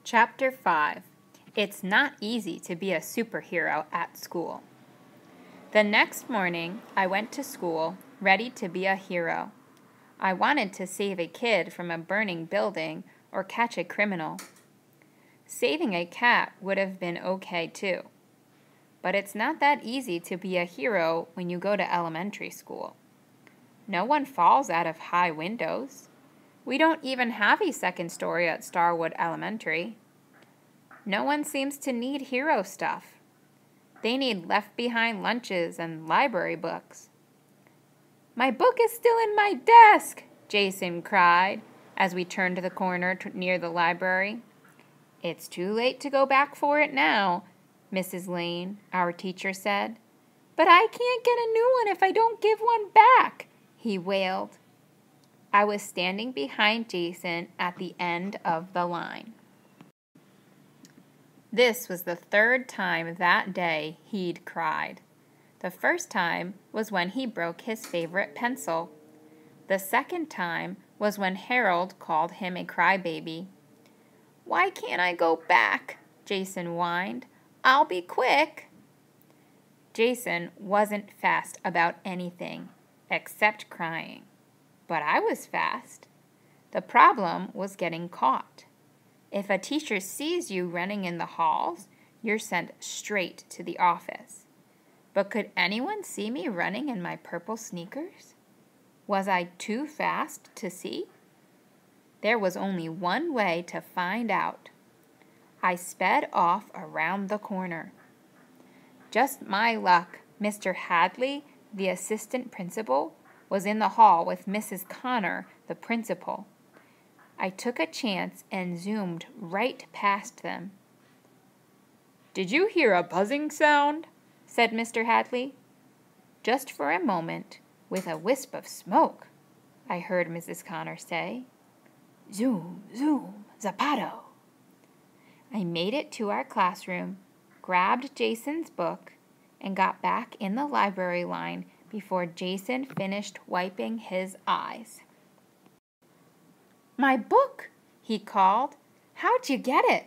Chapter 5. It's not easy to be a superhero at school. The next morning, I went to school, ready to be a hero. I wanted to save a kid from a burning building or catch a criminal. Saving a cat would have been okay too. But it's not that easy to be a hero when you go to elementary school. No one falls out of high windows. We don't even have a second story at Starwood Elementary. No one seems to need hero stuff. They need left-behind lunches and library books. "My book is still in my desk," Jason cried as we turned the corner near the library. "It's too late to go back for it now," Mrs. Lane, our teacher, said. "But I can't get a new one if I don't give one back," he wailed. I was standing behind Jason at the end of the line. This was the third time that day he'd cried. The first time was when he broke his favorite pencil. The second time was when Harold called him a crybaby. "Why can't I go back?" Jason whined. "I'll be quick." Jason wasn't fast about anything except crying. But I was fast. The problem was getting caught. If a teacher sees you running in the halls, you're sent straight to the office. But could anyone see me running in my purple sneakers? Was I too fast to see? There was only one way to find out. I sped off around the corner. Just my luck, Mr. Hadley, the assistant principal, was in the hall with Mrs. Connor, the principal. I took a chance and zoomed right past them. "Did you hear a buzzing sound?" said Mr. Hadley. "Just for a moment, with a wisp of smoke," I heard Mrs. Connor say. "Zoom, zoom, Zapato." I made it to our classroom, grabbed Jason's book, and got back in the library line before Jason finished wiping his eyes. "My book," he called. "How'd you get it?"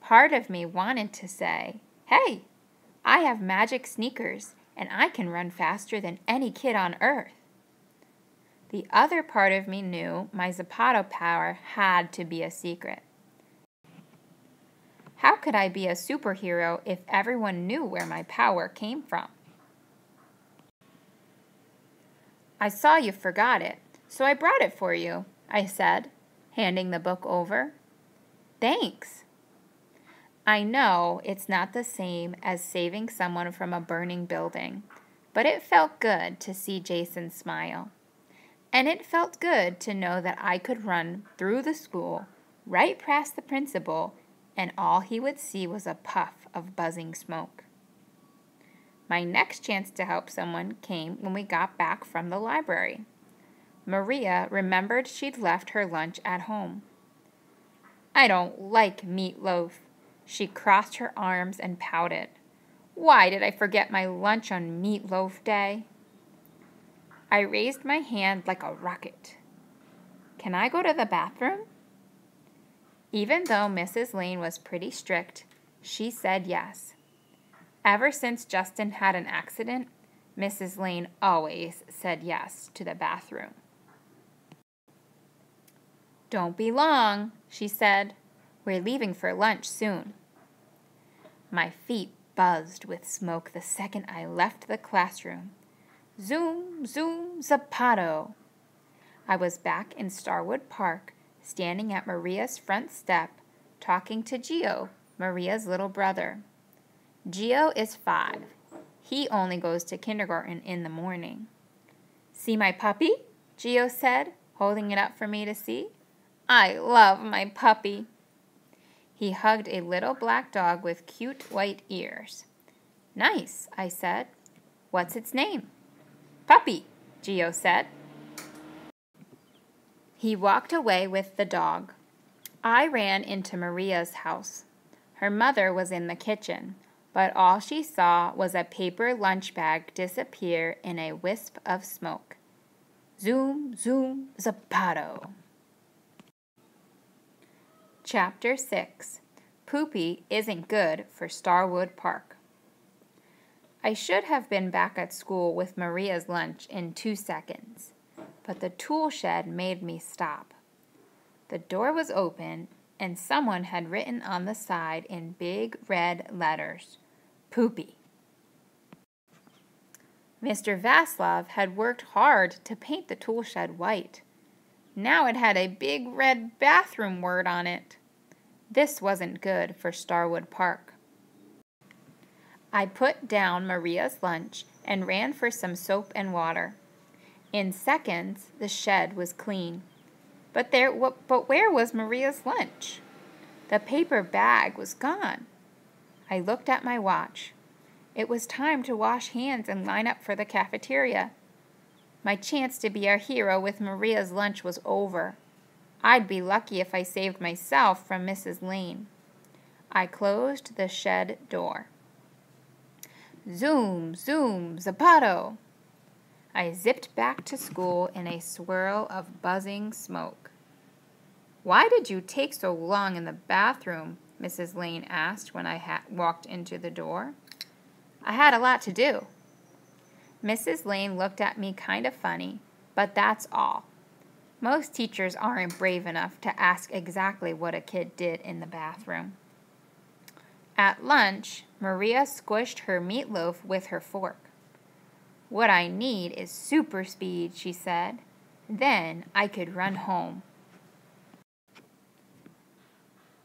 Part of me wanted to say, "Hey, I have magic sneakers and I can run faster than any kid on earth." The other part of me knew my Zapato power had to be a secret. How could I be a superhero if everyone knew where my power came from? "I saw you forgot it, so I brought it for you," I said, handing the book over. "Thanks." I know it's not the same as saving someone from a burning building, but it felt good to see Jason smile. And it felt good to know that I could run through the school, right past the principal, and all he would see was a puff of buzzing smoke. My next chance to help someone came when we got back from the library. Maria remembered she'd left her lunch at home. "I don't like meatloaf." She crossed her arms and pouted. "Why did I forget my lunch on Meatloaf Day?" I raised my hand like a rocket. "Can I go to the bathroom?" Even though Mrs. Lane was pretty strict, she said yes. Ever since Justin had an accident, Mrs. Lane always said yes to the bathroom. "Don't be long," she said. "We're leaving for lunch soon." My feet buzzed with smoke the second I left the classroom. Zoom, zoom, Zapato. I was back in Starwood Park, standing at Maria's front step, talking to Gio, Maria's little brother. Gio is 5. He only goes to kindergarten in the morning. "See my puppy?" Gio said, holding it up for me to see. "I love my puppy." He hugged a little black dog with cute white ears. "Nice," I said. "What's its name?" "Puppy," Gio said. He walked away with the dog. I ran into Maria's house. Her mother was in the kitchen, but all she saw was a paper lunch bag disappear in a wisp of smoke. Zoom, zoom, Zapato. Chapter 6. Poopy Isn't Good for Starwood Park. I should have been back at school with Maria's lunch in 2 seconds, but the tool shed made me stop. The door was open, and someone had written on the side in big red letters, Poopy. Mr. Vaslov had worked hard to paint the tool shed white. Now it had a big red bathroom word on it. This wasn't good for Starwood Park. I put down Maria's lunch and ran for some soap and water. In seconds, the shed was clean. But where was Maria's lunch? The paper bag was gone. I looked at my watch. It was time to wash hands and line up for the cafeteria. My chance to be a hero with Maria's lunch was over. I'd be lucky if I saved myself from Mrs. Lane. I closed the shed door. Zoom, zoom, Zapato! I zipped back to school in a swirl of buzzing smoke. "Why did you take so long in the bathroom?" Mrs. Lane asked when I walked into the door. "I had a lot to do." Mrs. Lane looked at me kind of funny, but that's all. Most teachers aren't brave enough to ask exactly what a kid did in the bathroom. At lunch, Maria squished her meatloaf with her fork. "What I need is super speed," she said. "Then I could run home."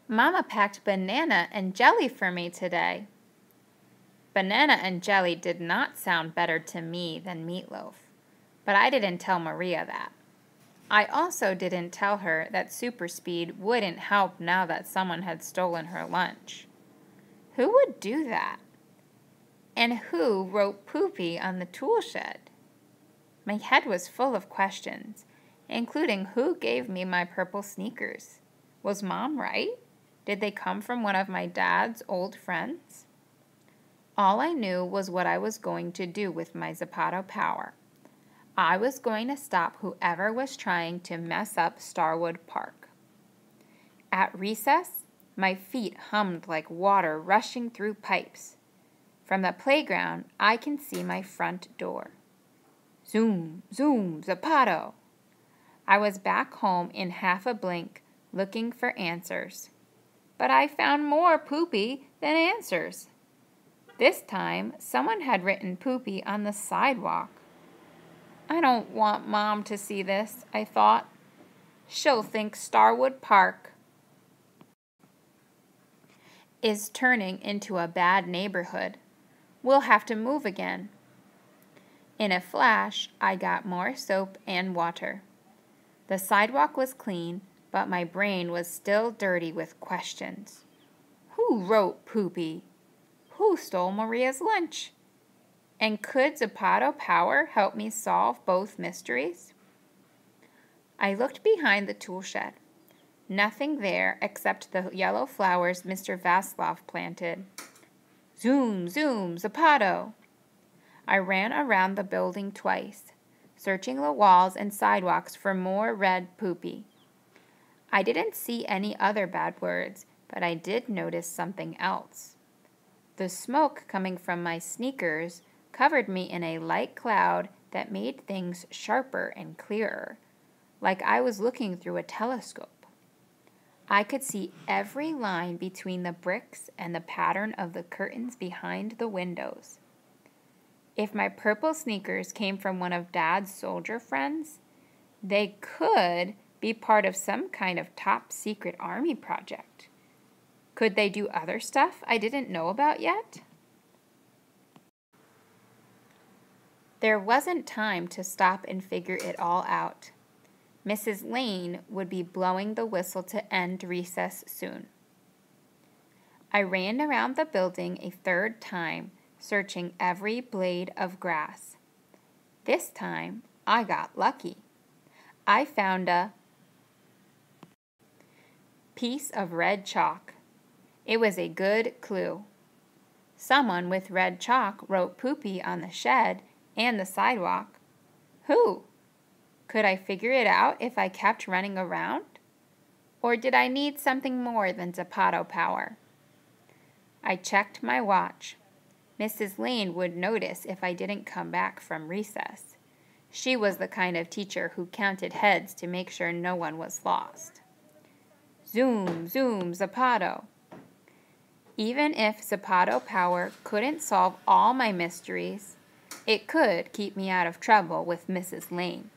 Mama packed banana and jelly for me today. Banana and jelly did not sound better to me than meatloaf, but I didn't tell Maria that. I also didn't tell her that super speed wouldn't help now that someone had stolen her lunch. Who would do that? And who wrote Poopy on the tool shed? My head was full of questions, including who gave me my purple sneakers. Was Mom right? Did they come from one of my dad's old friends? All I knew was what I was going to do with my Zapato power. I was going to stop whoever was trying to mess up Starwood Park. At recess, my feet hummed like water rushing through pipes. From the playground, I can see my front door. Zoom, zoom, Zapato! I was back home in half a blink, looking for answers. But I found more Poopy than answers. This time, someone had written Poopy on the sidewalk. I don't want Mom to see this, I thought. She'll think Starwood Park is turning into a bad neighborhood. We'll have to move again. In a flash, I got more soap and water. The sidewalk was clean, but my brain was still dirty with questions. Who wrote Poopy? Who stole Maria's lunch? And could Zapato power help me solve both mysteries? I looked behind the tool shed. Nothing there except the yellow flowers Mr. Vaslov planted. Zoom, zoom, Zapato! I ran around the building twice, searching the walls and sidewalks for more red Poopy. I didn't see any other bad words, but I did notice something else. The smoke coming from my sneakers covered me in a light cloud that made things sharper and clearer, like I was looking through a telescope. I could see every line between the bricks and the pattern of the curtains behind the windows. If my purple sneakers came from one of Dad's soldier friends, they could be part of some kind of top secret army project. Could they do other stuff I didn't know about yet? There wasn't time to stop and figure it all out. Mrs. Lane would be blowing the whistle to end recess soon. I ran around the building a third time, searching every blade of grass. This time, I got lucky. I found a piece of red chalk. It was a good clue. Someone with red chalk wrote Poopy on the shed and the sidewalk. Who? Could I figure it out if I kept running around? Or did I need something more than Zapato power? I checked my watch. Mrs. Lane would notice if I didn't come back from recess. She was the kind of teacher who counted heads to make sure no one was lost. Zoom, zoom, Zapato. Even if Zapato power couldn't solve all my mysteries, it could keep me out of trouble with Mrs. Lane.